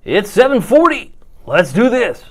It's 7:40. Let's do this.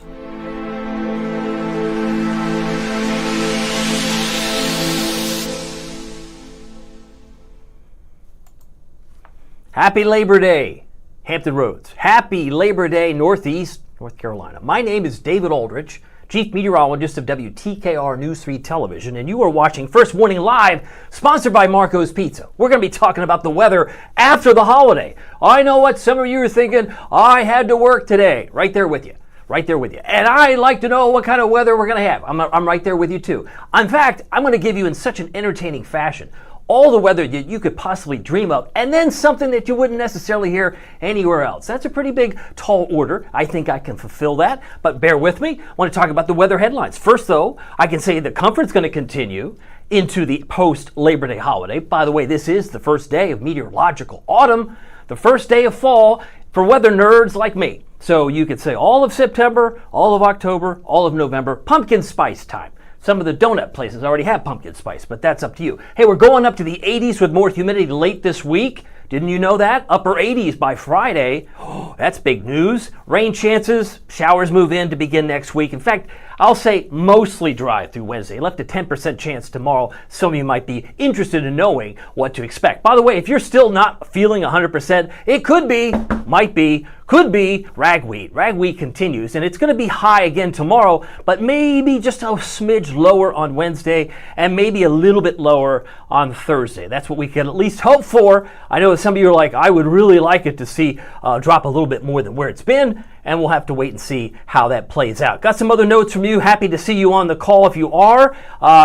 Happy Labor Day, Hampton Roads. Happy Labor Day, Northeast North Carolina. My name is David Aldrich, Chief Meteorologist of WTKR News 3 Television, and you are watching First Warning Live, sponsored by Marco's Pizza. We're going to be talking about the weather after the holiday. I know what some of you are thinking. I had to work today. Right there with you. Right there with you. And I'd like to know what kind of weather we're going to have. I'm right there with you too. In fact, I'm going to give you in such an entertaining fashion all the weather that you could possibly dream of, and then something that you wouldn't necessarily hear anywhere else. That's a pretty big, tall order. I think I can fulfill that, but bear with me. I want to talk about the weather headlines. First, though, I can say the comfort's going to continue into the post-Labor Day holiday. By the way, this is the first day of meteorological autumn, the first day of fall for weather nerds like me. So you could say all of September, all of October, all of November, pumpkin spice time. Some of the donut places already have pumpkin spice, but that's up to you. Hey, we're going up to the 80s with more humidity late this week. Didn't you know that? Upper 80s by Friday. Oh, that's big news. Rain chances, showers move in to begin next week. In fact, I'll say mostly dry through Wednesday. Left a 10% chance tomorrow. Some of you might be interested in knowing what to expect. By the way, if you're still not feeling 100%, it could be, might be, could be ragweed. Ragweed continues, and it's going to be high again tomorrow, but maybe just a smidge lower on Wednesday and maybe a little bit lower on Thursday. That's what we can at least hope for. I know some of you are like, I would really like it to see drop a little bit more than where it's been, and we'll have to wait and see how that plays out. Got some other notes from you. Happy to see you on the call if you are.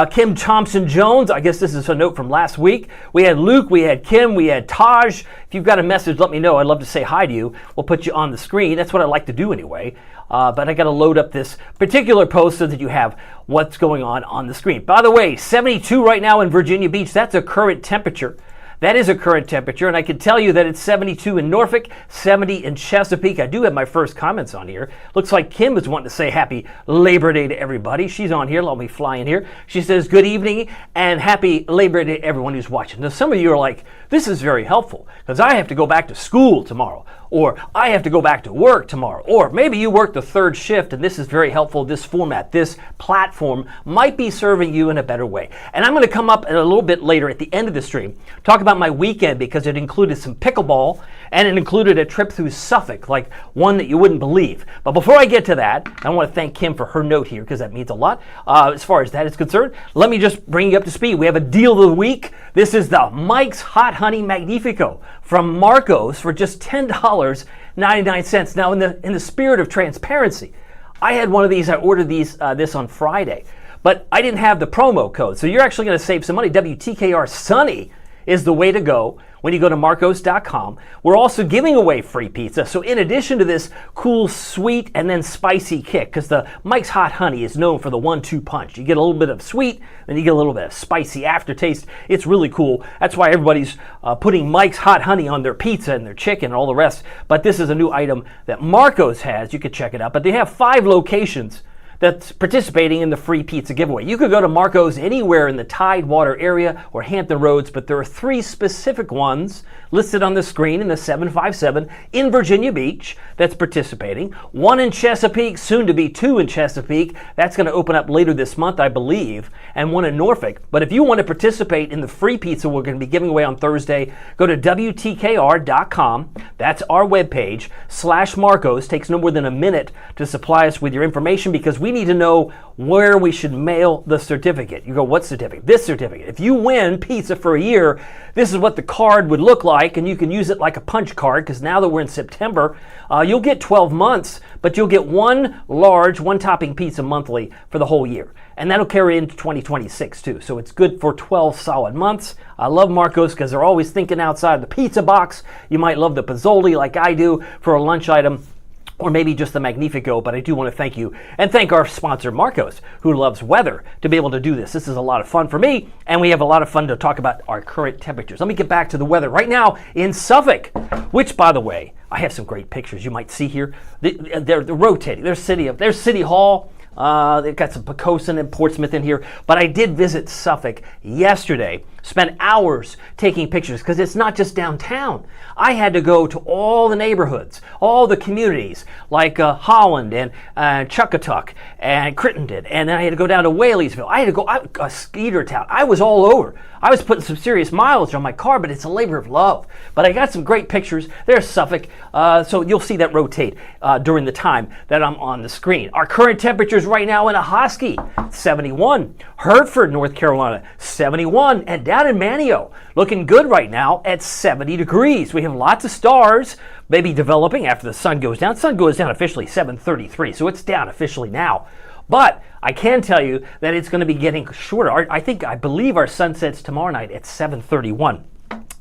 Kim Thompson-Jones, I guess this is a note from last week. We had Luke, we had Kim, we had Taj. If you've got a message, let me know. I'd love to say hi to you. We'll put you on the screen. That's what I like to do anyway. But I got to load up this particular post so that you have what's going on the screen. By the way, 72 right now in Virginia Beach. That's a current temperature. That is a current temperature, and I can tell you that it's 72 in Norfolk, 70 in Chesapeake. I do have my first comments on here. Looks like Kim is wanting to say happy Labor Day to everybody. She's on here. Let me fly in here. She says, good evening and happy Labor Day to everyone who's watching. Now, some of you are like, this is very helpful because I have to go back to school tomorrow, or I have to go back to work tomorrow, or maybe you work the third shift, and this is very helpful. This format, this platform might be serving you in a better way. And I'm going to come up a little bit later at the end of the stream, talk about my weekend because it included some pickleball and it included a trip through Suffolk, like one that you wouldn't believe. But before I get to that, I want to thank Kim for her note here because that means a lot as far as that is concerned. Let me just bring you up to speed. We have a deal of the week. This is the Mike's Hot Honey Magnifico from Marco's for just $10.99. Now, in the spirit of transparency, I had one of these. I ordered this on Friday, but I didn't have the promo code. So you're actually going to save some money. WTKR Sunny is the way to go when you go to marcos.com. We're also giving away free pizza. So in addition to this cool, sweet, and then spicy kick, because the Mike's Hot Honey is known for the 1-2 punch. You get a little bit of sweet, then you get a little bit of spicy aftertaste. It's really cool. That's why everybody's putting Mike's Hot Honey on their pizza and their chicken and all the rest. But this is a new item that Marco's has. You can check it out. But they have 5 locations that's participating in the free pizza giveaway. You could go to Marco's anywhere in the Tidewater area or Hampton Roads, but there are 3 specific ones listed on the screen in the 757 in Virginia Beach that's participating. 1 in Chesapeake, soon to be 2 in Chesapeake. That's going to open up later this month, I believe, and 1 in Norfolk. But if you want to participate in the free pizza we're going to be giving away on Thursday, go to WTKR.com. That's our webpage, /Marcos. Takes no more than a minute to supply us with your information because we need to know where we should mail the certificate. You go, what certificate? This certificate. If you win pizza for a year, this is what the card would look like, and you can use it like a punch card because now that we're in September, you'll get 12 months, but you'll get 1 large, 1-topping pizza monthly for the whole year. And that'll carry into 2026 too. So it's good for 12 solid months. I love Marco's because they're always thinking outside the pizza box. You might love the Pozzoli like I do for a lunch item, or maybe just the Magnifico, but I do want to thank you and thank our sponsor, Marco's, who loves weather, to be able to do this. This is a lot of fun for me, and we have a lot of fun to talk about our current temperatures. Let me get back to the weather right now in Suffolk, which, by the way, I have some great pictures you might see here. They're rotating. There's City Hall. They've got some Pocosin and Portsmouth in here, but I did visit Suffolk yesterday. spent hours taking pictures because it's not just downtown. I had to go to all the neighborhoods, all the communities like Holland and Chuckatuck and Crittenden, and then I had to go down to Whaley'sville. I had to go Skeeter Town. I was all over. I was putting some serious mileage on my car, but it's a labor of love. But I got some great pictures. There's Suffolk, so you'll see that rotate during the time that I'm on the screen. Our current temperatures right now in Ahoskie, 71. Hertford, North Carolina, 71. And down in Manio, looking good right now at 70 degrees. We have lots of stars maybe developing after the sun goes down. Sun goes down officially 7:33, so it's down officially now. But I can tell you that it's going to be getting shorter. I believe our sunset's tomorrow night at 7:31.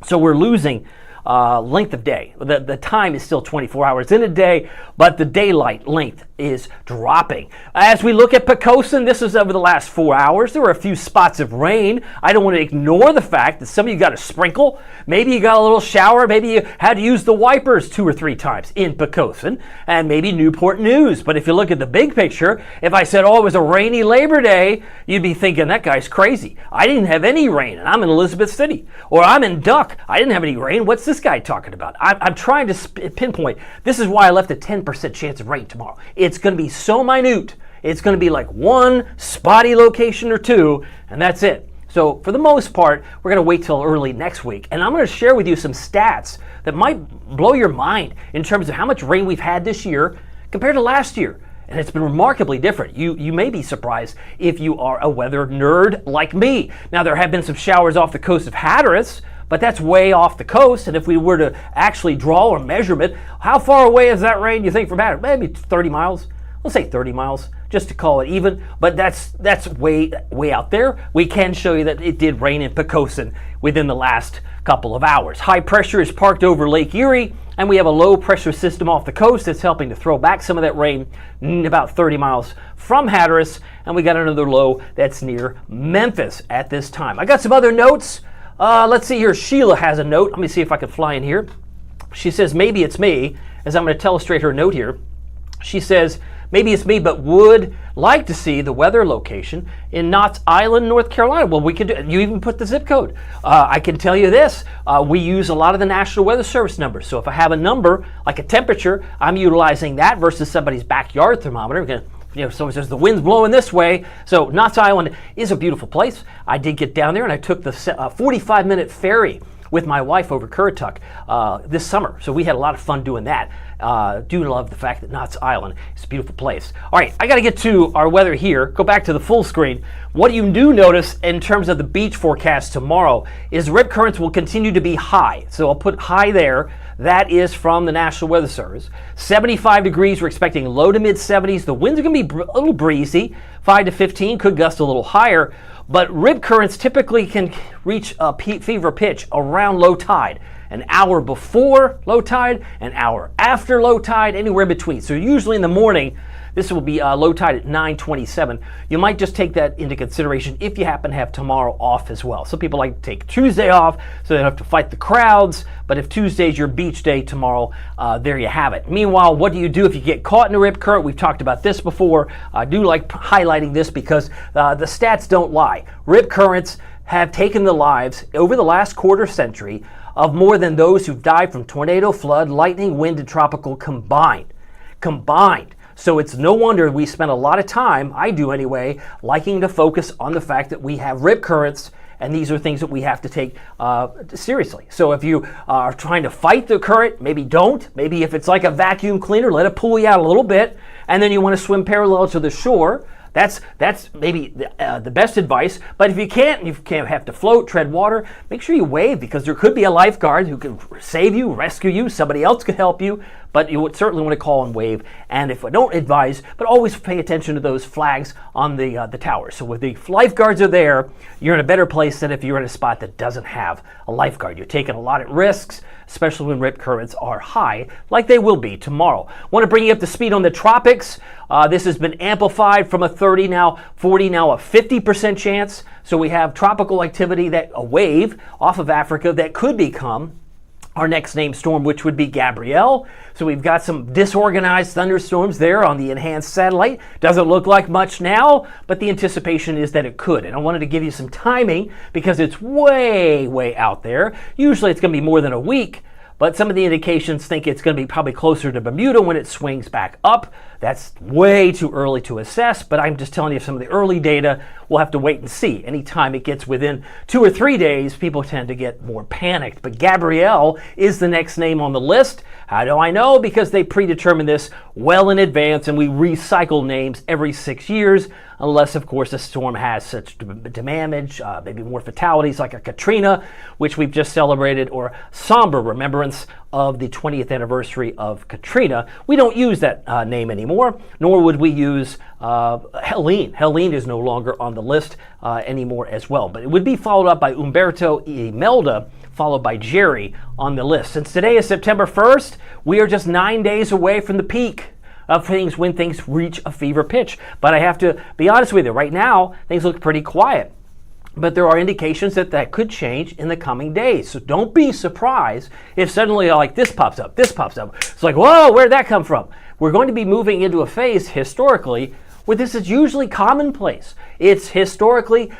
So we're losing length of day. The time is still 24 hours in a day, but the daylight length is dropping. As we look at Poquoson, this is over the last 4 hours. There were a few spots of rain. I don't want to ignore the fact that some of you got a sprinkle. Maybe you got a little shower. Maybe you had to use the wipers 2 or 3 times in Poquoson, and maybe Newport News. But if you look at the big picture, if I said, oh, it was a rainy Labor Day, you'd be thinking that guy's crazy. I didn't have any rain, and I'm in Elizabeth City. Or I'm in Duck. I didn't have any rain. What's this guy talking about? I'm trying to pinpoint. This is why I left a 10% chance of rain tomorrow. It's going to be so minute. It's going to be like one spotty location or two, and that's it. So for the most part, we're going to wait till early next week. And I'm going to share with you some stats that might blow your mind in terms of how much rain we've had this year compared to last year. And it's been remarkably different. You may be surprised if you are a weather nerd like me. Now, there have been some showers off the coast of Hatteras, but that's way off the coast. And if we were to actually draw a measurement, how far away is that rain, you think, from Hatteras? Maybe 30 miles. Let's say 30 miles, just to call it even. But that's way out there. We can show you that it did rain in Poquoson within the last couple of hours. High pressure is parked over Lake Erie, and we have a low pressure system off the coast that's helping to throw back some of that rain about 30 miles from Hatteras. And we got another low that's near Memphis at this time. I got some other notes. Let's see here. Sheila has a note. Let me see if I can fly in here. She says, maybe it's me, as I'm going to illustrate her note here. She says, maybe it's me, but would like to see the weather location in Knott's Island, North Carolina. Well, we can do. You even put the zip code. I can tell you this. We use a lot of the National Weather Service numbers. So if I have a number, like a temperature, I'm utilizing that versus somebody's backyard thermometer. Someone says the wind's blowing this way. So Knott's Island is a beautiful place. I did get down there, and I took the 45-minute ferry with my wife over Currituck this summer. So we had a lot of fun doing that. Do love the fact that Knott's Island is a beautiful place. All right, I got to get to our weather here. Go back to the full screen. What you do notice in terms of the beach forecast tomorrow is rip currents will continue to be high. So I'll put high there. That is from the National Weather Service. 75 degrees, we're expecting low to mid 70s. The winds are going to be a little breezy, 5 to 15, could gust a little higher. But rip currents typically can reach a fever pitch around low tide. An hour before low tide, an hour after low tide, anywhere in between. So usually in the morning, this will be low tide at 9:27. You might just take that into consideration if you happen to have tomorrow off as well. Some people like to take Tuesday off so they don't have to fight the crowds. But if Tuesday's your beach day tomorrow, there you have it. Meanwhile, what do you do if you get caught in a rip current? We've talked about this before. I do like highlighting this because the stats don't lie. Rip currents have taken the lives over the last quarter century of more than those who've died from tornado, flood, lightning, wind, and tropical combined. So it's no wonder we spend a lot of time, I do anyway, liking to focus on the fact that we have rip currents, and these are things that we have to take seriously. So if you are trying to fight the current, maybe don't. Maybe if it's like a vacuum cleaner, let it pull you out a little bit, and then you want to swim parallel to the shore. That's maybe the best advice. But if you can't have to float, tread water, make sure you wave, because there could be a lifeguard who can save you, rescue you. Somebody else could help you. But you would certainly want to call and wave. And if I don't advise, but always pay attention to those flags on the tower. So if the lifeguards are there, you're in a better place than if you're in a spot that doesn't have a lifeguard. You're taking a lot of risks, especially when rip currents are high, like they will be tomorrow. Want to bring you up to speed on the tropics. This has been amplified from a 30, now 40, now a 50% chance. So we have tropical activity, that a wave off of Africa that could become our next named storm, which would be Gabrielle. So we've got some disorganized thunderstorms there on the enhanced satellite. Doesn't look like much now, but the anticipation is that it could. And I wanted to give you some timing because it's way, way out there. Usually it's going to be more than a week, but some of the indications think it's going to be probably closer to Bermuda when it swings back up. That's way too early to assess, but I'm just telling you some of the early data. We'll have to wait and see. Anytime it gets within 2 or 3 days, people tend to get more panicked. But Gabrielle is the next name on the list. How do I know? Because they predetermined this well in advance, and we recycle names every 6 years, unless, of course, a storm has such damage, maybe more fatalities like a Katrina, which we've just celebrated, or somber remembrance of the 20th anniversary of Katrina. We don't use that name anymore, nor would we use Helene. Helene is no longer on the list anymore as well, but it would be followed up by Umberto Imelda, followed by Jerry on the list. Since today is September 1st, we are just 9 days away from the peak of things when things reach a fever pitch. But I have to be honest with you, right now, things look pretty quiet. But there are indications that that could change in the coming days. So don't be surprised if suddenly like this pops up, this pops up. It's like, whoa, where'd that come from? We're going to be moving into a phase historically where this is usually commonplace. It's historically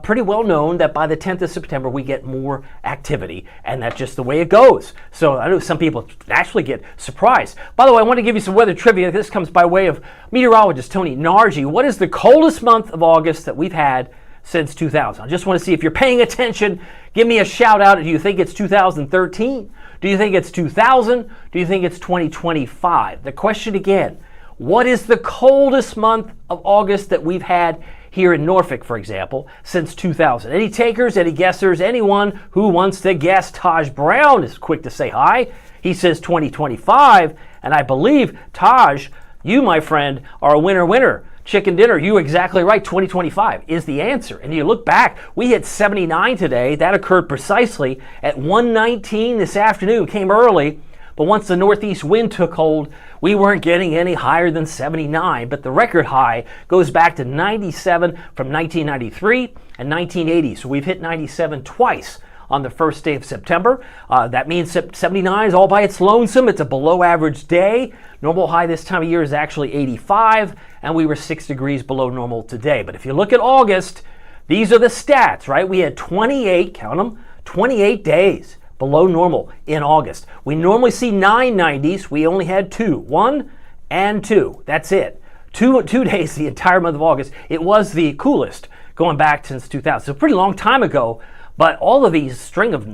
pretty well known that by the 10th of September we get more activity, and that's just the way it goes. So I know some people actually get surprised. By the way, I want to give you some weather trivia. This comes by way of meteorologist Tony Nargi. What is the coldest month of August that we've had since 2000? I just want to see if you're paying attention. Give me a shout out. Do you think it's 2013? Do you think it's 2000? Do you think it's 2025? The question again, what is the coldest month of August that we've had here in Norfolk, for example, since 2000? Any takers, any guessers, anyone who wants to guess? Taj Brown is quick to say hi. He says 2025, and I believe, Taj, you, my friend, are a winner. Chicken dinner, you exactly right. 2025 is the answer. And you look back, we hit 79 today. That occurred precisely at 1:19 this afternoon, came early. But once the northeast wind took hold, we weren't getting any higher than 79. But the record high goes back to 97 from 1993 and 1980. So we've hit 97 twice on the first day of September. That means 79 is all by its lonesome. It's a below average day. Normal high this time of year is actually 85, and we were 6 degrees below normal today. But if you look at August, these are the stats, right? We had 28, count them, 28 days below normal in August. We normally see 9 90s. We only had 2, 1 and 2. That's it. Two days the entire month of August. It was the coolest going back since 2000. So a pretty long time ago. But all of these string of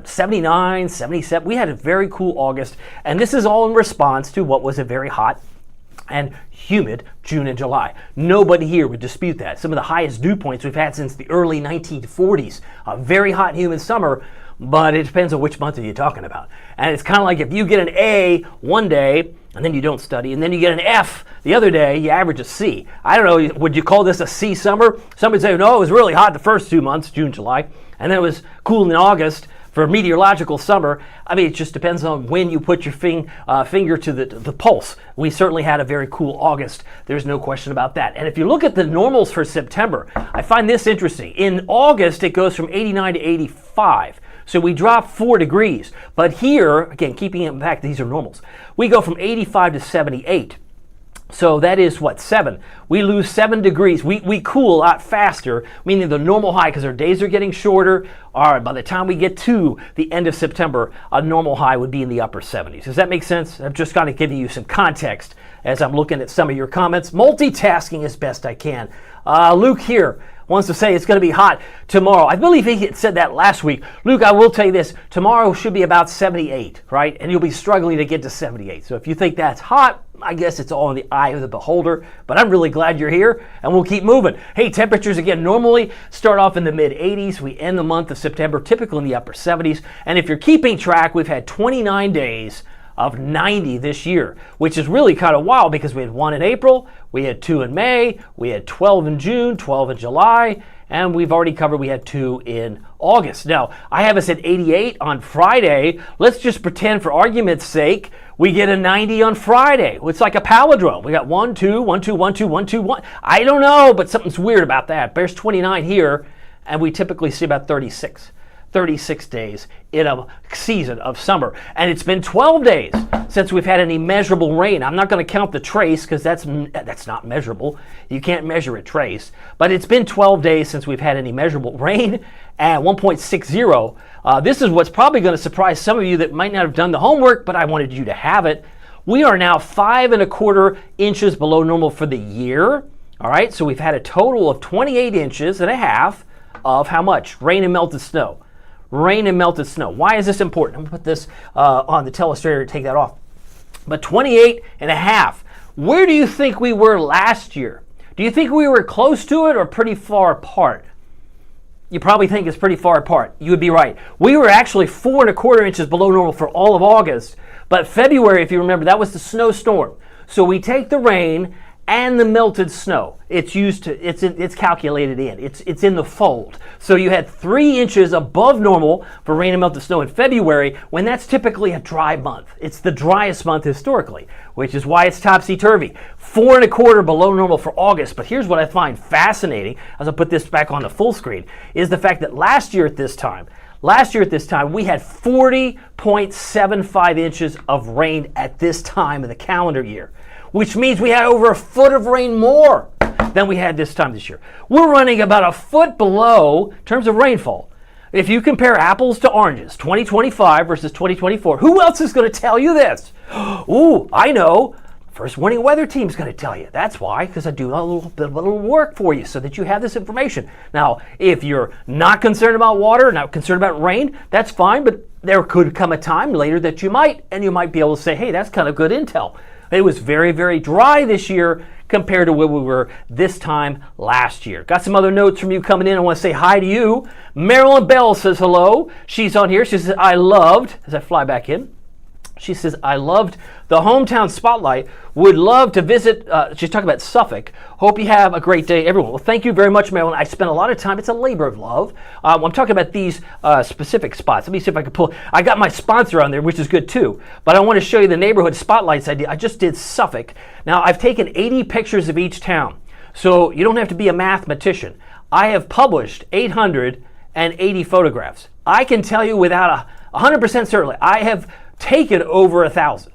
79, 77, we had a very cool August. And this is all in response to what was a very hot and humid June and July. Nobody here would dispute that. Some of the highest dew points we've had since the early 1940s. A very hot and humid summer, but it depends on which month are you talking about. And it's kind of like if you get an A one day, and then you don't study, and then you get an F the other day, you average a C. I don't know, would you call this a C summer? Some would say, no, it was really hot the first 2 months, June, July, and then it was cool in August for meteorological summer. I mean, it just depends on when you put your finger to the pulse. We certainly had a very cool August. There's no question about that. And if you look at the normals for September, I find this interesting. In August, it goes from 89 to 85. So we drop 4 degrees. But here, again, keeping in fact, these are normals, we go from 85 to 78. So that is what, 7. We lose 7 degrees. We cool a lot faster, meaning the normal high, because our days are getting shorter. All right, by the time we get to the end of September, a normal high would be in the upper 70s. Does that make sense? I'm just kind of giving you some context as I'm looking at some of your comments. Multitasking as best I can. Luke here wants to say it's going to be hot tomorrow. I believe he had said that last week. Luke, I will tell you this. Tomorrow should be about 78, right? And you'll be struggling to get to 78. So if you think that's hot, I guess it's all in the eye of the beholder. But I'm really glad you're here, and we'll keep moving. Hey, temperatures, again, normally start off in the mid-80s. We end the month of September typically in the upper 70s. And if you're keeping track, we've had 29 days of 90 this year, which is really kind of wild because we had 1 in April, we had 2 in May, we had 12 in June, 12 in July, and we've already covered we had 2 in August. Now, I have us at 88 on Friday. Let's just pretend for argument's sake we get a 90 on Friday. It's like a palindrome. We got 1, 2, 1, 2, 1, 2, 1, 2, 1. I don't know, but something's weird about that. There's 29 here, and we typically see about 36. 36 days in a season of summer. And it's been 12 days since we've had any measurable rain. I'm not going to count the trace because that's not measurable. You can't measure a trace. But it's been 12 days since we've had any measurable rain at 1.60. This is what's probably going to surprise some of you that might not have done the homework, but I wanted you to have it. We are now 5.25 inches below normal for the year. All right, so we've had a total of 28 inches and a half of how much? Rain and melted snow. Rain and melted snow. Why is this important? I'm going to put this on the telestrator to take that off. But 28 and a half. Where do you think we were last year? Do you think we were close to it or pretty far apart? You probably think it's pretty far apart. You would be right. We were actually 4.25 inches below normal for all of August. But February, if you remember, that was the snowstorm. So we take the rain and the melted snow. It's calculated in. It's in the fold. So you had 3 inches above normal for rain and melted snow in February, when that's typically a dry month. It's the driest month historically, which is why it's topsy-turvy. 4.25 below normal for August. But here's what I find fascinating, as I put this back on the full screen, is the fact that last year at this time, we had 40.75 inches of rain at this time of the calendar year, which means we had over a foot of rain more than we had this time this year. We're running about a foot below in terms of rainfall. If you compare apples to oranges, 2025 versus 2024, who else is going to tell you this? Ooh, I know. First Warning Weather Team's going to tell you. That's why, because I do a little work for you so that you have this information. Now, if you're not concerned about water, not concerned about rain, that's fine, but there could come a time later that you might be able to say, hey, that's kind of good intel. It was very, very dry this year compared to where we were this time last year. Got some other notes from you coming in. I want to say hi to you. Marilyn Bell says hello. She's on here. She says, I loved, as I fly back in, she says, I loved the hometown spotlight. Would love to visit. She's talking about Suffolk. Hope you have a great day, everyone. Well, thank you very much, Marilyn. I spent a lot of time. It's a labor of love. I'm talking about these specific spots. Let me see if I can pull. I got my sponsor on there, which is good too. But I want to show you the neighborhood spotlights I did. I just did Suffolk. Now, I've taken 80 pictures of each town. So you don't have to be a mathematician. I have published 880 photographs. I can tell you without 100% certainty, I have taken over 1,000.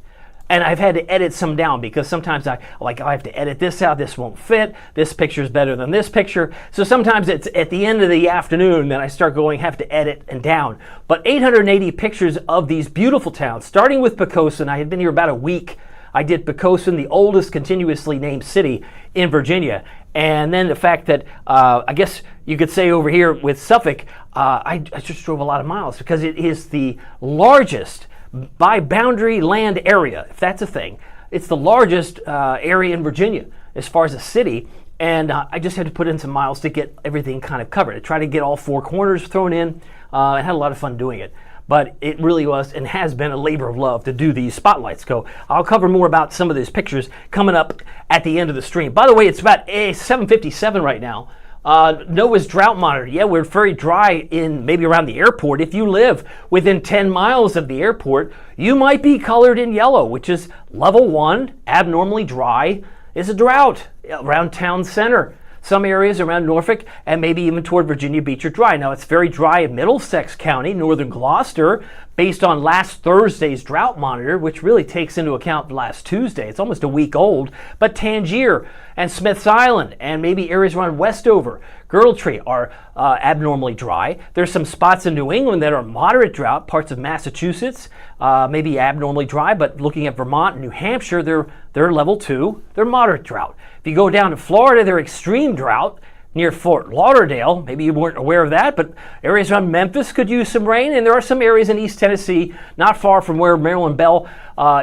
And I've had to edit some down because sometimes I have to edit this out, this won't fit, this picture is better than this picture. So sometimes it's at the end of the afternoon that I start have to edit and down. But 880 pictures of these beautiful towns, starting with Poquoson. I had been here about a week. I did Poquoson, the oldest continuously named city in Virginia. And then the fact that, I guess you could say over here with Suffolk, I just drove a lot of miles because it is the largest by boundary land area, if that's a thing. It's the largest area in Virginia as far as a city, and I just had to put in some miles to get everything kind of covered. I tried to get all 4 corners thrown in. I had a lot of fun doing it, but it really was and has been a labor of love to do these spotlights. So I'll cover more about some of these pictures coming up at the end of the stream. By the way, it's about 7:57 right now. NOAA's drought monitor. Yeah, we're very dry in maybe around the airport. If you live within 10 miles of the airport, you might be colored in yellow, which is level 1, abnormally dry, is a drought around town center. Some areas around Norfolk and maybe even toward Virginia Beach are dry. Now, it's very dry in Middlesex County, northern Gloucester, based on last Thursday's drought monitor, which really takes into account last Tuesday. It's almost a week old. But Tangier and Smith's Island and maybe areas around Westover, Girdletree are abnormally dry. There's some spots in New England that are moderate drought, parts of Massachusetts, maybe abnormally dry, but looking at Vermont and New Hampshire, they're level 2, they're moderate drought. If you go down to Florida, they're extreme drought near Fort Lauderdale. Maybe you weren't aware of that, but areas around Memphis could use some rain, and there are some areas in East Tennessee, not far from where Marilyn Bell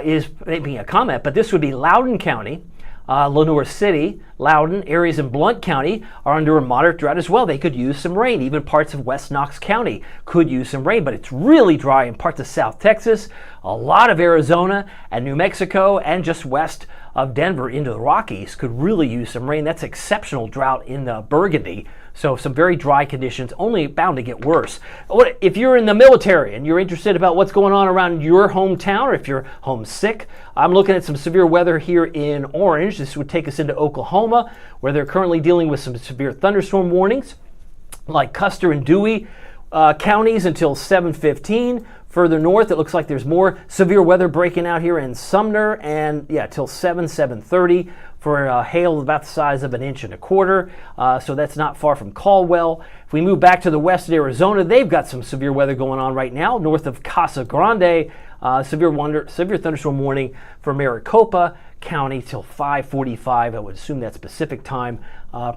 is making a comment, but this would be Loudoun County, Lenoir City, Loudoun, areas in Blount County are under a moderate drought as well. They could use some rain. Even parts of West Knox County could use some rain, but it's really dry in parts of South Texas, a lot of Arizona and New Mexico, and just west of Denver into the Rockies could really use some rain. That's exceptional drought in Burgundy. So some very dry conditions, only bound to get worse. If you're in the military and you're interested about what's going on around your hometown, or if you're homesick, I'm looking at some severe weather here in orange. This would take us into Oklahoma, where they're currently dealing with some severe thunderstorm warnings, like Custer and Dewey. counties until 7:15. Further north, it looks like there's more severe weather breaking out here in Sumner, and till 7:30 for hail about the size of 1.25 inches. So that's not far from Caldwell. If we move back to the west of Arizona, they've got some severe weather going on right now north of Casa Grande. Severe thunderstorm warning for Maricopa County till 5:45. I would assume that's Pacific time.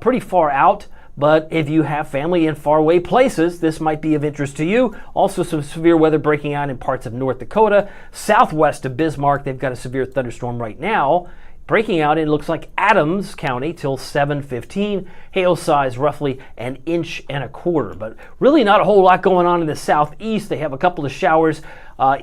Pretty far out. But if you have family in faraway places, this might be of interest to you. Also, some severe weather breaking out in parts of North Dakota. Southwest of Bismarck, they've got a severe thunderstorm right now. Breaking out, it looks like Adams County till 7:15. Hail size roughly 1.25 inches. But really not a whole lot going on in the southeast. They have a couple of showers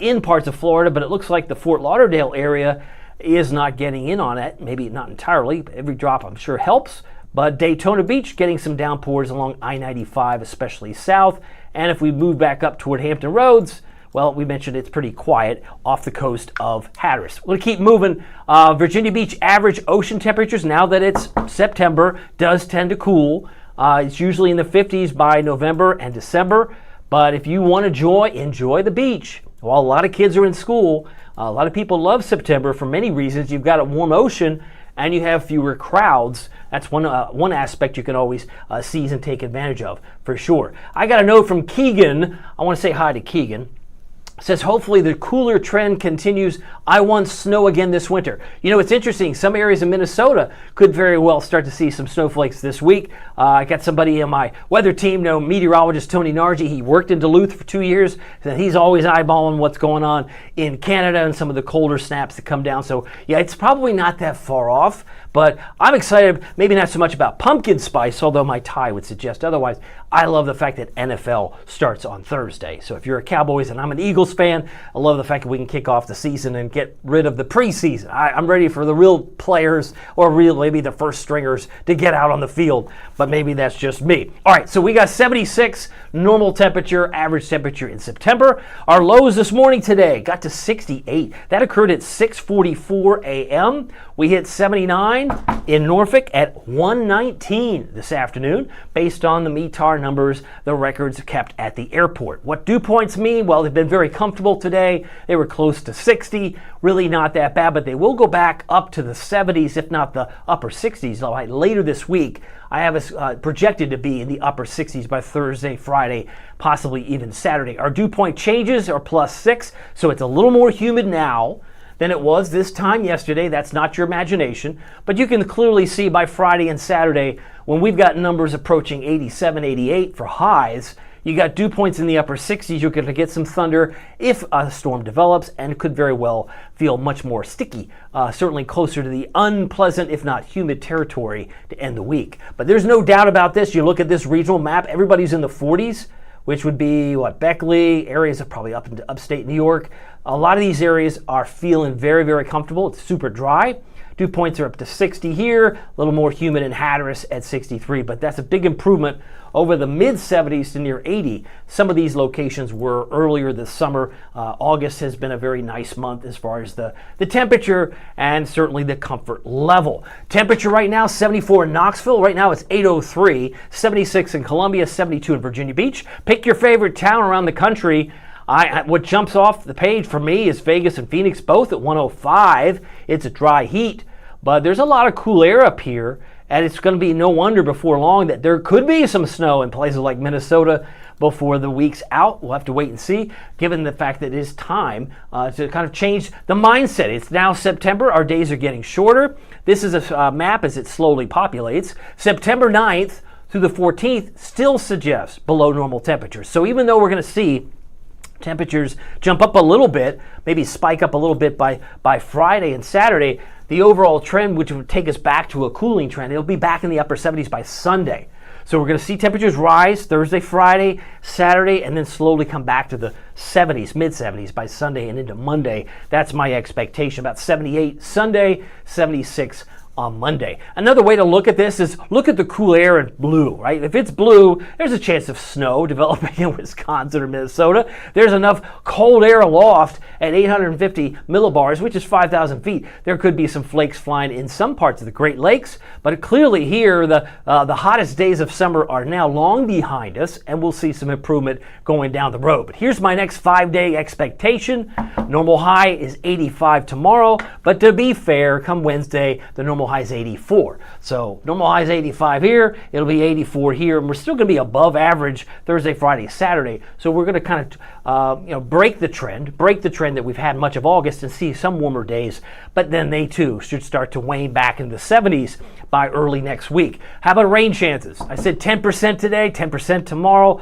in parts of Florida, but it looks like the Fort Lauderdale area is not getting in on it. Maybe not entirely. Every drop, I'm sure, helps. But Daytona Beach getting some downpours along I-95, especially south. And if we move back up toward Hampton Roads, well, we mentioned it's pretty quiet off the coast of Hatteras. We'll keep moving. Virginia Beach average ocean temperatures, now that it's September, does tend to cool. It's usually in the 50s by November and December. But if you want to enjoy the beach, while a lot of kids are in school, a lot of people love September for many reasons. You've got a warm ocean, and you have fewer crowds. That's one aspect you can always seize and take advantage of, for sure. I got a note from Keegan. I want to say hi to Keegan. It says, hopefully the cooler trend continues. I want snow again this winter. You know, it's interesting. Some areas of Minnesota could very well start to see some snowflakes this week. I got somebody on my weather team, meteorologist Tony Nargi. He worked in Duluth for 2 years, and he's always eyeballing what's going on in Canada and some of the colder snaps that come down. So, yeah, it's probably not that far off. But I'm excited, maybe not so much about pumpkin spice, although my tie would suggest otherwise. I love the fact that NFL starts on Thursday. So if you're a Cowboys and I'm an Eagles fan, I love the fact that we can kick off the season and get rid of the preseason. I'm ready for the real players, or maybe the first stringers, to get out on the field. But maybe that's just me. All right, so we got 76 normal temperature, average temperature in September. Our lows this morning today got to 68. That occurred at 6:44 a.m. We hit 79 in Norfolk at 119 this afternoon, based on the METAR numbers, the records kept at the airport. What dew points mean? Well, they've been very comfortable today. They were close to 60, really not that bad, but they will go back up to the 70s, if not the upper 60s. Later this week, I have us projected to be in the upper 60s by Thursday, Friday, possibly even Saturday. Our dew point changes are +6, so it's a little more humid now than it was this time yesterday. That's not your imagination. But you can clearly see by Friday and Saturday, when we've got numbers approaching 87, 88 for highs, you got dew points in the upper 60s. You're going to get some thunder if a storm develops, and could very well feel much more sticky, certainly closer to the unpleasant, if not humid territory to end the week. But there's no doubt about this. You look at this regional map, everybody's in the 40s, which would be Beckley, areas of probably up into upstate New York. A lot of these areas are feeling very, very comfortable. It's super dry. Dew points are up to 60 here, a little more humid in Hatteras at 63, but that's a big improvement over the mid-70s to near 80. Some of these locations were earlier this summer. August has been a very nice month as far as the temperature and certainly the comfort level. Temperature right now, 74 in Knoxville. Right now it's 8:03, 76 in Columbia, 72 in Virginia Beach. Pick your favorite town around the country. What jumps off the page for me is Vegas and Phoenix, both at 105. It's a dry heat, but there's a lot of cool air up here, and it's going to be no wonder before long that there could be some snow in places like Minnesota before the week's out. We'll have to wait and see, given the fact that it is time to kind of change the mindset. It's now September. Our days are getting shorter. This is a map as it slowly populates. September 9th through the 14th still suggests below normal temperatures. So even though we're going to see temperatures jump up a little bit, maybe spike up a little bit by Friday and Saturday, the overall trend, which would take us back to a cooling trend, it'll be back in the upper 70s by Sunday. So we're going to see temperatures rise Thursday, Friday, Saturday, and then slowly come back to the 70s, mid-70s by Sunday and into Monday. That's my expectation. About 78 Sunday, 76 on Monday. Another way to look at this is look at the cool air in blue, right? If it's blue, there's a chance of snow developing in Wisconsin or Minnesota. There's enough cold air aloft at 850 millibars, which is 5,000 feet. There could be some flakes flying in some parts of the Great Lakes, but clearly here the hottest days of summer are now long behind us, and we'll see some improvement going down the road. But here's my next 5-day expectation. Normal high is 85 tomorrow, but to be fair, come Wednesday, the normal high is 84. So normal high is 85 here, it'll be 84 here, and we're still going to be above average Thursday, Friday, Saturday. So we're going to kind of break the trend that we've had much of August and see some warmer days, but then they too should start to wane back into the 70s by early next week. How about rain chances? I said 10% today, 10% tomorrow.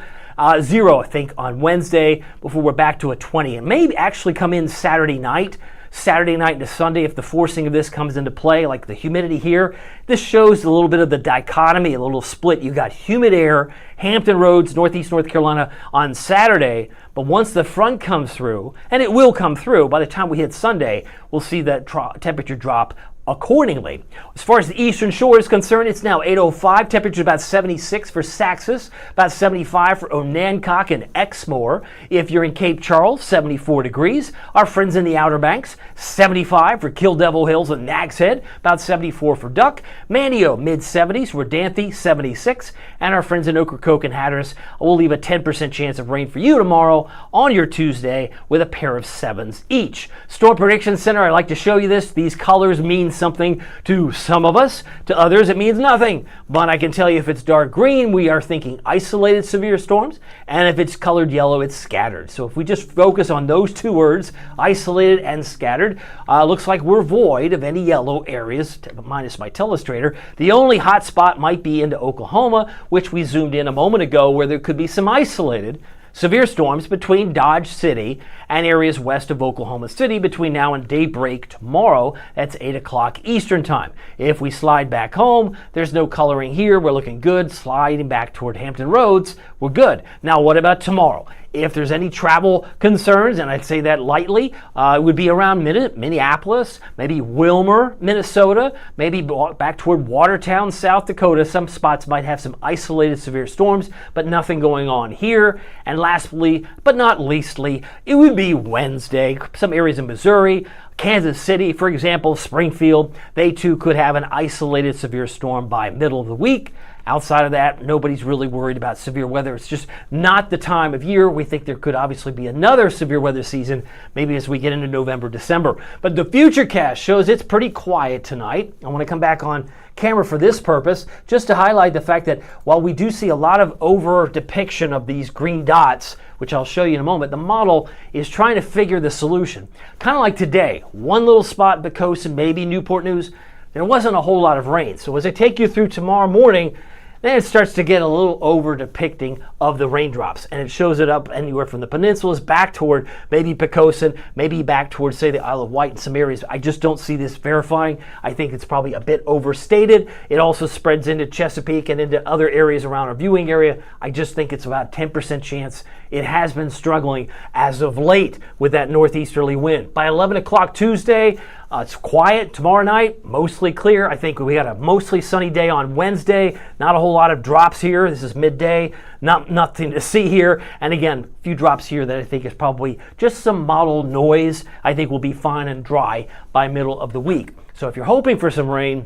0, I think, on Wednesday before we're back to a 20. It may actually come in Saturday night into Sunday if the forcing of this comes into play, like the humidity here. This shows a little bit of the dichotomy, a little split. You got humid air, Hampton Roads, Northeast North Carolina on Saturday, but once the front comes through, and it will come through, by the time we hit Sunday, we'll see that temperature drop accordingly. As far as the eastern shore is concerned, it's now 8:05. Temperature about 76 for Saxis, about 75 for Onancock and Exmoor. If you're in Cape Charles, 74 degrees. Our friends in the Outer Banks, 75 for Kill Devil Hills and Nag's Head, about 74 for Duck. Manteo, mid-70s for Danthe, 76. And our friends in Ocracoke and Hatteras will leave a 10% chance of rain for you tomorrow on your Tuesday with a pair of 7s each. Storm Prediction Center, I like to show you this. These colors mean something to some of us. To others, it means nothing. But I can tell you if it's dark green, we are thinking isolated severe storms. And if it's colored yellow, it's scattered. So if we just focus on those two words, isolated and scattered, looks like we're void of any yellow areas, minus my telestrator. The only hot spot might be into Oklahoma, which we zoomed in a moment ago, where there could be some isolated severe storms between Dodge City and areas west of Oklahoma City between now and daybreak tomorrow. That's 8 o'clock Eastern time. If we slide back home, there's no coloring here. We're looking good. Sliding back toward Hampton Roads, we're good. Now, what about tomorrow? If there's any travel concerns, and I'd say that lightly, it would be around Minneapolis, maybe Wilmer, Minnesota, maybe back toward Watertown, South Dakota. Some spots might have some isolated severe storms, but nothing going on here. And lastly, but not leastly, it would be Wednesday. Some areas in Missouri, Kansas City, for example, Springfield, they too could have an isolated severe storm by middle of the week. Outside of that, nobody's really worried about severe weather. It's just not the time of year. We think there could obviously be another severe weather season, maybe as we get into November, December. But the Futurecast shows it's pretty quiet tonight. I want to come back on camera for this purpose, just to highlight the fact that while we do see a lot of over depiction of these green dots, which I'll show you in a moment, the model is trying to figure the solution. Kind of like today, one little spot, Pocosin, maybe Newport News, there wasn't a whole lot of rain. So as I take you through tomorrow morning, then it starts to get a little over depicting of the raindrops, and it shows it up anywhere from the peninsulas back toward maybe Pocosin, maybe back towards, say, the Isle of Wight in some areas. I just don't see this verifying. I think it's probably a bit overstated. It also spreads into Chesapeake and into other areas around our viewing area. I just think it's about 10% chance. It has been struggling as of late with that northeasterly wind. By 11 o'clock Tuesday, it's quiet. Tomorrow night, mostly clear. I think we got a mostly sunny day on Wednesday. Not a whole lot of drops here. This is midday. Nothing to see here. And again, a few drops here that I think is probably just some model noise. I think we'll be fine and dry by middle of the week. So if you're hoping for some rain,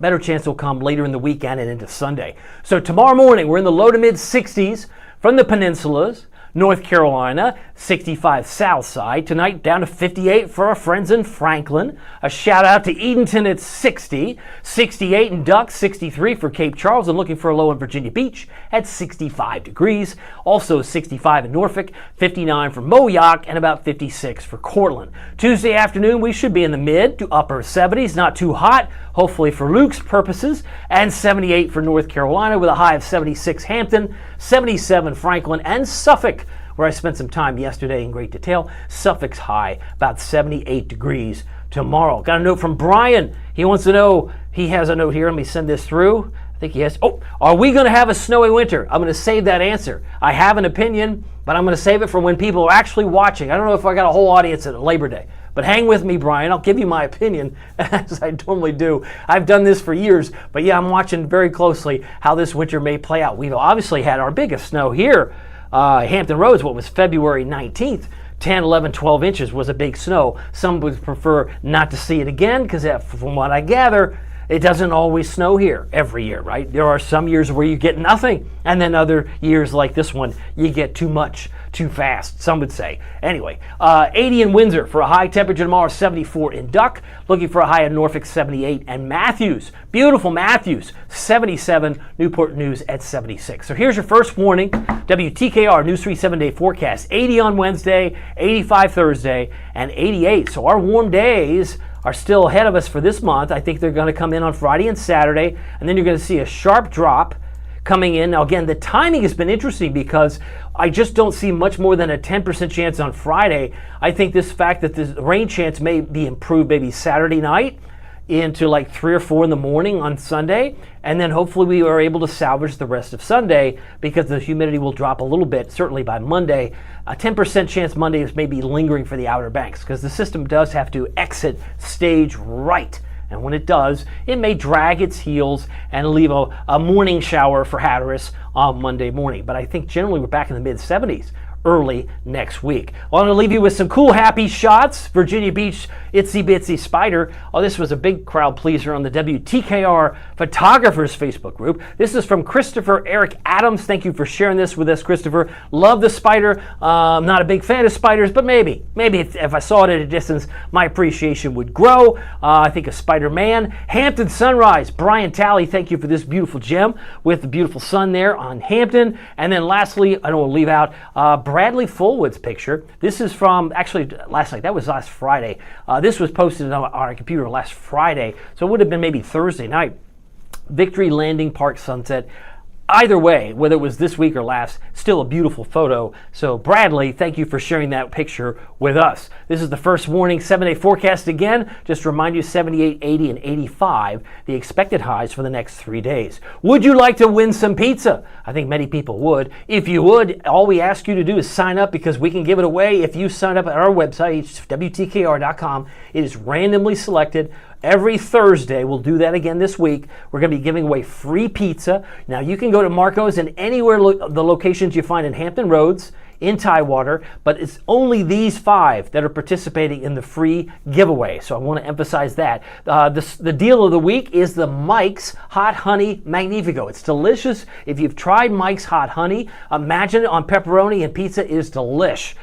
better chance will come later in the weekend and into Sunday. So tomorrow morning, we're in the low to mid 60s from the peninsulas. North Carolina, 65 south side. Tonight down to 58 for our friends in Franklin. A shout out to Edenton at 60. 68 in Duck, 63 for Cape Charles, and looking for a low in Virginia Beach at 65 degrees. Also 65 in Norfolk, 59 for Moyock, and about 56 for Cortland. Tuesday afternoon, we should be in the mid to upper 70s, not too hot, hopefully for Luke's purposes, and 78 for North Carolina with a high of 76 Hampton, 77 Franklin, and Suffolk, where I spent some time yesterday in great detail. Suffolk's high, about 78 degrees tomorrow. Got a note from Brian. He wants to know, he has a note here. Let me send this through. I think he has. Oh, are we going to have a snowy winter? I'm going to save that answer. I have an opinion, but I'm going to save it for when people are actually watching. I don't know if I got a whole audience at Labor Day, But hang with me, Brian. I'll give you my opinion, as I normally do. I've done this for years, but yeah, I'm watching very closely how this winter may play out. We've obviously had our biggest snow here. Hampton Roads, what was February 19th, 10, 11, 12 inches was a big snow. Some would prefer not to see it again because from what I gather, it doesn't always snow here every year, right? There are some years where you get nothing, and then other years like this one, you get too much, too fast, some would say. Anyway, 80 in Windsor for a high temperature tomorrow, 74 in Duck, looking for a high in Norfolk, 78, and Matthews, beautiful Matthews, 77, Newport News at 76. So here's your first warning, WTKR News 3 7-day forecast, 80 on Wednesday, 85 Thursday, and 88. So our warm days are still ahead of us for this month. I think they're going to come in on Friday and Saturday, and then you're going to see a sharp drop coming in. Now again, the timing has been interesting because I just don't see much more than a 10% chance on Friday. I think this fact that this rain chance may be improved maybe Saturday night into like 3 or 4 in the morning on Sunday, and then hopefully we are able to salvage the rest of Sunday because the humidity will drop a little bit, certainly by Monday. A 10% chance Monday is maybe lingering for the Outer Banks because the system does have to exit stage right. And when it does, it may drag its heels and leave a morning shower for Hatteras on Monday morning. But I think generally we're back in the mid-70s early next week. Well, I'm going to leave you with some cool, happy shots. Virginia Beach, Itsy Bitsy Spider. Oh, this was a big crowd pleaser on the WTKR Photographers Facebook group. This is from Christopher Eric Adams. Thank you for sharing this with us, Christopher. Love the spider. Not a big fan of spiders, but maybe if I saw it at a distance, my appreciation would grow. I think a Spider-Man. Hampton Sunrise. Brian Talley, thank you for this beautiful gem with the beautiful sun there on Hampton. And then lastly, I don't want to leave out Bradley Fullwood's picture. This is from actually last night. That was last Friday. This was posted on our computer last Friday, so it would have been maybe Thursday night. Victory Landing Park sunset. Either way, whether it was this week or last, still a beautiful photo. So Bradley, thank you for sharing that picture with us. This is the first warning 7-day forecast again. Just to remind you, 78, 80, and 85, the expected highs for the next 3 days. Would you like to win some pizza? I think many people would. If you would, all we ask you to do is sign up because we can give it away. If you sign up at our website, WTKR.com, it is randomly selected. Every Thursday, we'll do that again this week. We're going to be giving away free pizza. Now, you can go to Marco's and anywhere the locations you find in Hampton Roads, in Tidewater, but it's only these 5 that are participating in the free giveaway. So I want to emphasize that. The deal of the week is the Mike's Hot Honey Magnifico. It's delicious. If you've tried Mike's Hot Honey, imagine it on pepperoni and pizza is delish.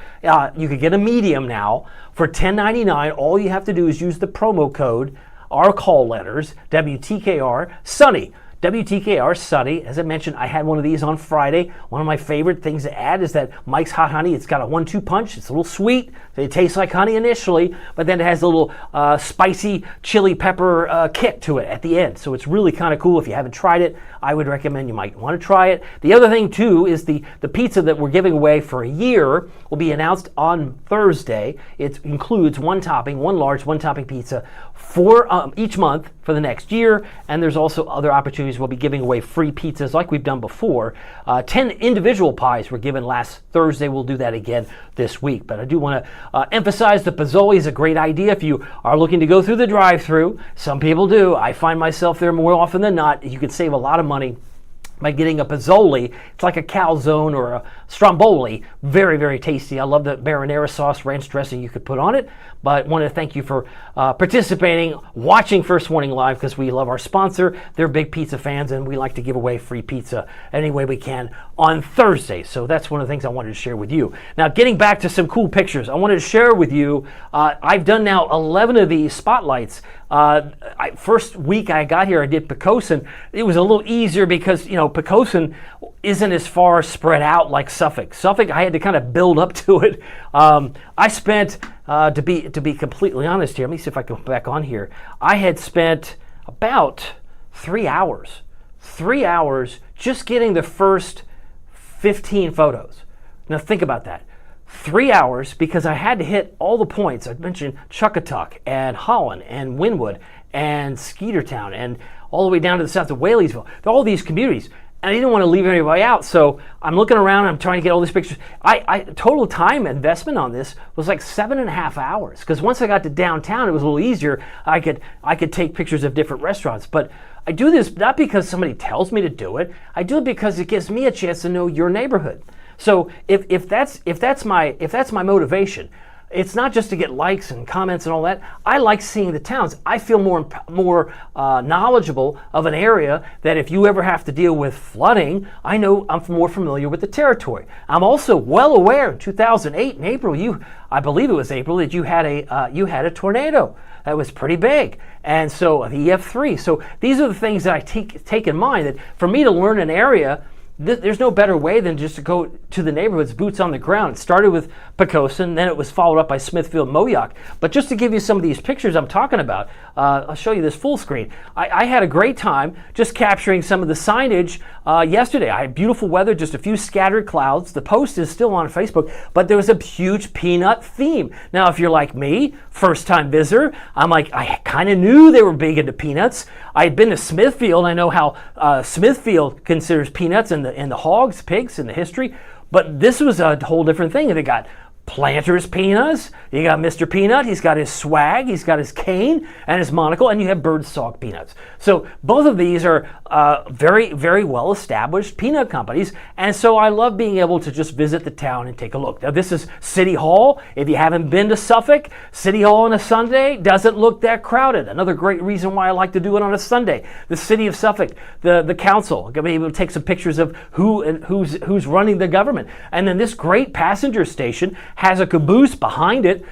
You could get a medium now for $10.99. All you have to do is use the promo code, our call letters, WTKR Sunny. WTKR Sunny. As I mentioned, I had one of these on Friday. One of my favorite things to add is that Mike's Hot Honey. It's got a 1-2 punch. It's a little sweet. It tastes like honey initially, but then it has a little spicy chili pepper kick to it at the end. So it's really kind of cool. If you haven't tried it, I would recommend you might want to try it. The other thing too is the pizza that we're giving away for a year will be announced on Thursday. It includes one large one topping pizza for each month for the next year, and there's also other opportunities. We'll be giving away free pizzas like we've done before. 10 individual pies were given last Thursday. We'll do that again this week. But I do want to emphasize the Pozzoli is a great idea if you are looking to go through the drive-thru. Some people do. I find myself there more often than not. You can save a lot of money by getting a Pozzoli. It's like a calzone or a stromboli. Very, very tasty. I love the marinara sauce, ranch dressing you could put on it. But I want to thank you for participating, watching First Warning Live, because we love our sponsor. They're big pizza fans, and we like to give away free pizza any way we can on Thursday. So that's one of the things I wanted to share with you. Now, getting back to some cool pictures, I wanted to share with you, I've done now 11 of these spotlights. First week I got here, I did Poquoson. It was a little easier because, Poquoson isn't as far spread out like Suffolk. Suffolk, I had to kind of build up to it. I spent, to be completely honest here, let me see if I can go back on here. I had spent about 3 hours just getting the first 15 photos. Now think about that. 3 hours because I had to hit all the points. I mentioned Chuckatuck and Holland and Wynwood and Skeetertown and all the way down to the south of Whaleysville. All these communities. and I didn't want to leave anybody out. So I'm looking around, I'm trying to get all these pictures. Total time investment on this was like 7.5 hours, because once I got to downtown, it was a little easier. I could take pictures of different restaurants. But I do this not because somebody tells me to do it. I do it because it gives me a chance to know your neighborhood. So if that's my motivation, it's not just to get likes and comments and all that. I like seeing the towns. I feel more knowledgeable of an area, that if you ever have to deal with flooding, I know I'm more familiar with the territory. I'm also well aware in 2008 in April, I believe it was April, that you had a tornado that was pretty big, and so the EF3. So these are the things that I take in mind, that for me to learn an area, there's no better way than just to go to the neighborhoods, boots on the ground. It started with Poquoson, then it was followed up by Smithfield, Moyock. But just to give you some of these pictures I'm talking about, I'll show you this full screen. I had a great time just capturing some of the signage yesterday. I had beautiful weather, just a few scattered clouds. The post is still on Facebook, but there was a huge peanut theme. Now, if you're like me, first-time visitor, I kind of knew they were big into peanuts. I had been to Smithfield. I know how Smithfield considers peanuts and the hogs, pigs, and the history. But this was a whole different thing. They got Planters peanuts, you got Mr. Peanut, he's got his swag, he's got his cane and his monocle, and you have Birdstalk peanuts. So both of these are very, very well established peanut companies, and so I love being able to just visit the town and take a look. Now this is City Hall. If you haven't been to Suffolk, City Hall on a Sunday doesn't look that crowded. Another great reason why I like to do it on a Sunday. The City of Suffolk, the council, I'm able to take some pictures of who's running the government. And then this great passenger station has a caboose behind it.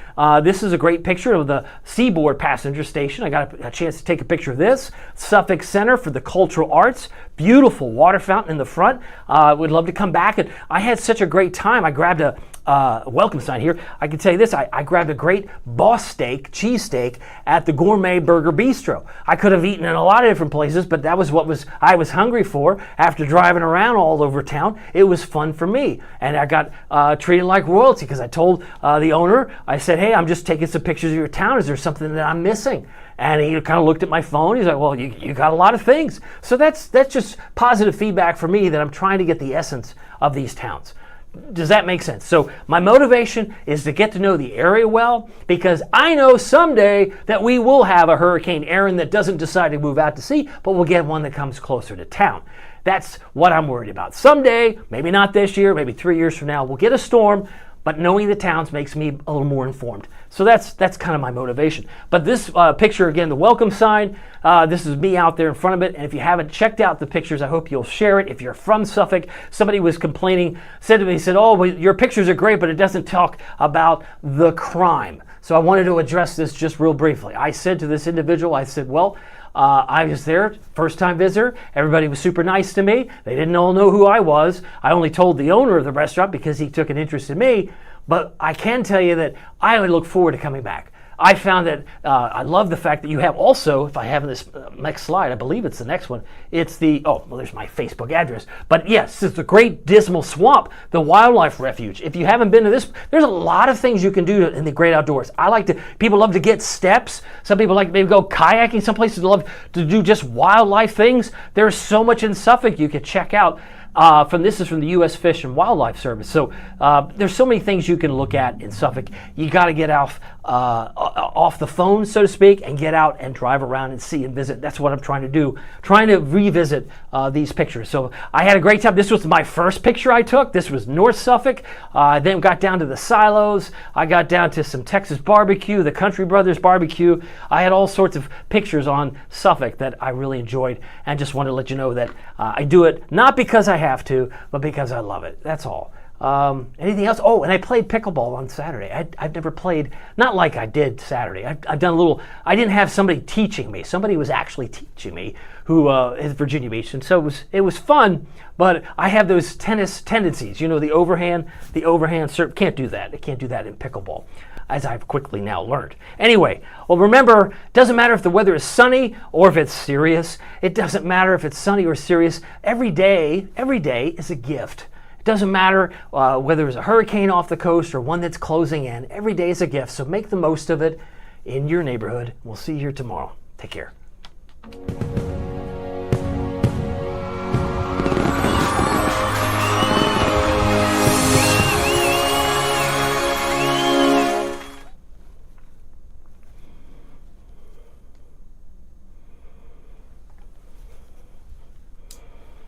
This is a great picture of the Seaboard passenger station. I got a chance to take a picture of this. Suffolk Center for the Cultural Arts. Beautiful water fountain in the front. Would love to come back. And I had such a great time. I grabbed a welcome sign here. I can tell you this, I grabbed a great boss steak, cheesesteak at the Gourmet Burger Bistro. I could have eaten in a lot of different places, but that was what I was hungry for after driving around all over town. It was fun for me. And I got treated like royalty because I told the owner, I said, hey, I'm just taking some pictures of your town. Is there something that I'm missing? And he kind of looked at my phone. He's like, well, you got a lot of things. So that's just positive feedback for me that I'm trying to get the essence of these towns. Does that make sense? So my motivation is to get to know the area well, because I know someday that we will have a Hurricane Aaron that doesn't decide to move out to sea, but we'll get one that comes closer to town. That's what I'm worried about. Someday, maybe not this year, maybe 3 years from now, we'll get a storm, but knowing the towns makes me a little more informed. So that's kind of my motivation. But this picture, again, the welcome sign, this is me out there in front of it. And if you haven't checked out the pictures, I hope you'll share it. If you're from Suffolk, somebody was complaining, said to me, oh, well, your pictures are great, but it doesn't talk about the crime. So I wanted to address this just real briefly. I said to this individual, I said, well, I was there, first-time visitor. Everybody was super nice to me. They didn't all know who I was. I only told the owner of the restaurant because he took an interest in me. But I can tell you that I look forward to coming back. I found that I love the fact that you have also, if I have this next slide, I believe it's the next one, it's the, oh, well, there's my Facebook address. But yes, it's the Great Dismal Swamp, the wildlife refuge. If you haven't been to this, there's a lot of things you can do in the great outdoors. People love to get steps. Some people like to maybe go kayaking. Some places love to do just wildlife things. There's so much in Suffolk you could check out. This is from the U.S. Fish and Wildlife Service. So there's so many things you can look at in Suffolk. You got to get off the phone, so to speak, and get out and drive around and see and visit. That's what I'm trying to do, trying to revisit these pictures. So I had a great time. This was my first picture I took. This was North Suffolk. I then got down to the silos. I got down to some Texas barbecue, the Country Brothers barbecue. I had all sorts of pictures on Suffolk that I really enjoyed, and just wanted to let you know that I do it not because I have to, but because I love it. That's all. Anything else? Oh, and I played pickleball on Saturday. I've never played, not like I did Saturday. I've done a little, I didn't have somebody teaching me. Somebody was actually teaching me who is Virginia Beach. And so it was fun, but I have those tennis tendencies. You know, the overhand serve. Can't do that. I can't do that in pickleball, as I've quickly now learned. Anyway, well, remember, it doesn't matter if the weather is sunny or if it's serious. It doesn't matter if it's sunny or serious. Every day is a gift. It doesn't matter whether there's a hurricane off the coast or one that's closing in. Every day is a gift, so make the most of it in your neighborhood. We'll see you here tomorrow. Take care.